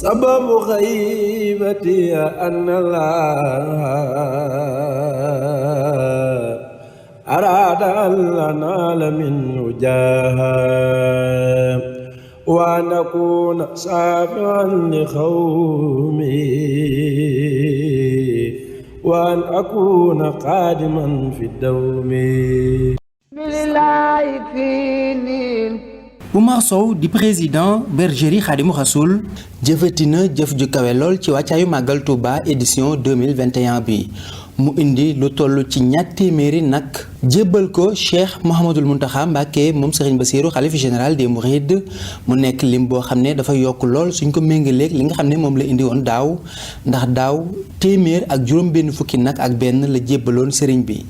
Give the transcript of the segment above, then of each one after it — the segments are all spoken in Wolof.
سبب غيبتي أن الله أراد أن ننال منه جاها وأن أكون شافعا لقومي وأن أكون قادما في الدوم. Oumar Sow di président bergerie Khadimou Rassoul jëfati na jëf ju kawe lool ci wàccaayu màggal Touba édition 2021 bi mu indi lu toll ci ñaar téeméeri nag jébbal ko Cheikh Mouhamadoul Mountakha Mbacké moom Serigne Bassirou xalif général des Mourides mu nekk lim boo xam ne dafa yokk lool suñ ko méngaleeg li nga xam ne moom la indi woon daaw ndax daaw téeméer ak juróom-benn fukki nag ak benn la jébbaloon Serigne bi.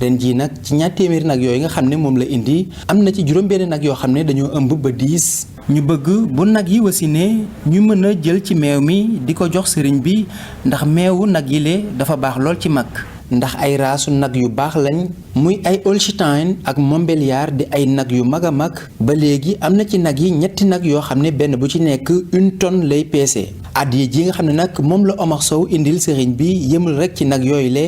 ren jii nag ci ñaar téeméeri nag yooyu nga xam ne moom la indi am na ci juróom-benn nag yoo xam ne dañoo ëmb ba 10 ñu bëgg bu nag yi wasine ñu mën a jël ci meew mi di ko jox sëriñ bi ndax meewu nag yi lee dafa baax lool ci mag ndax ay raasu nag yu baax lañ muy ay Holstein ak Montbéliarde di ay nag yu mag a mag ba léegi am na ci nag yi ñetti nag yoo xam ne benn bu ci nekk 1 tonne lay peese. addiya ji nga xam ne nag moom la Omar Sow indil sëriñ bi yëmul rek ci nag yooyu le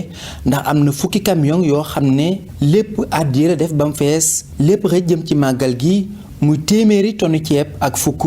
ndax am na fukki camion yoo xam ne lépp addiya la def ba mu fees lépp rek jëm ci màggal gi muy téeméeri tonne ceeb ak fukk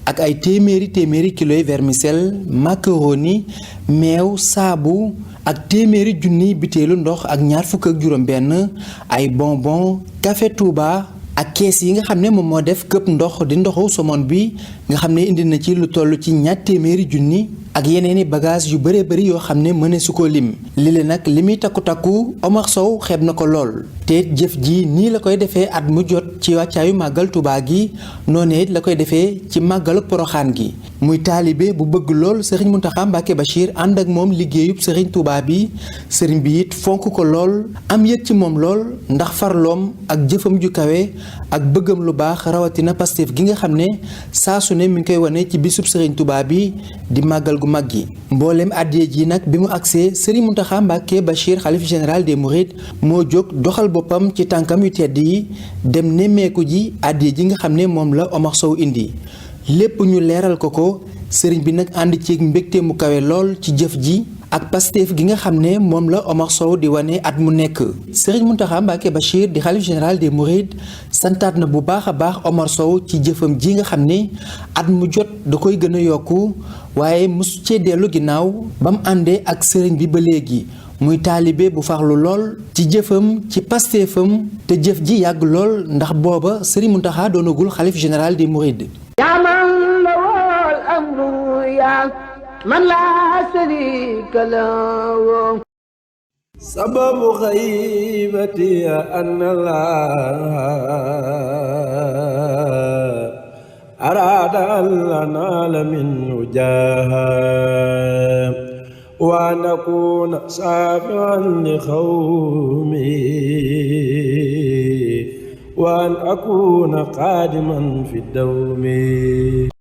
ak ay téeméeri kiloy vermicelle macaroni meew saabu ak téeméeri junniy biteelu ndox ak ñaar fukk ak juróom benn ay bonbon café Touba ak kees yi nga xam ne moom moo def këpp ndox di ndoxu somon bi nga xam ne indi na ci lu toll ci ñaar téeméeri junni ak yeneeni bagage yu bëree bëri yoo xam ne mëne su ko lim lile nag li muy takku Omar Sow xeeb na ko lool te jëf ji nii la koy defee at mu jot ci wàccaayu màggal Touba gi noonu it la koy defee ci màggalu Poroxaan gi muy taalibe bu bëgg lool Serigne Mountakha Mbacké Bachir ànd ak moom liggéeyub Serigne Touba bi Serigne bi it fonk ko lool am yëg ci moom lool ndax farloom ak jëfam ju kawe ak bëggam lu baax rawatina Pastef gi nga xam ne saa su ne mi ngi koy wane ci bisub Serigne Touba bi di màggal gu mag gi mboolem addiya ji nag bi mu agsee Serigne Mountakha Mbacké Bachir xalif général des Mourides moo jóg doxal boppam ci tànkam yu tedd yi dem nemmeeku ji addiya ji nga xam ne moom la Omar Sow indi lépp ñu leeral ko sëriñ bi nag ànd ci mbégte mu kawe lool ci jëf ji ak Pastef gi nga xam ne moom la Omar Sow di wane at mu nekk Serigne Mountakha Mbacké Bachir di xalif général des Mourides santaat na bu baax a baax Omar Sow ci jëfam ji nga xam ne at mu jot da koy gën a yokku waaye mosu cee dellu ginnaaw ba mu àndee ak sëriñ bi ba léegi muy taalibe bu farlu lool ci jëfam ci Pastefam te jëf ji yàgg lool ndax booba Serigne Mountakha doonagul xalif général des Mourides. من لا شريك له سبب غيبتي أن الله أراد أن ننال منه جاها وأن أكون شافعا لقومي وأن أكون قادما في الدوم.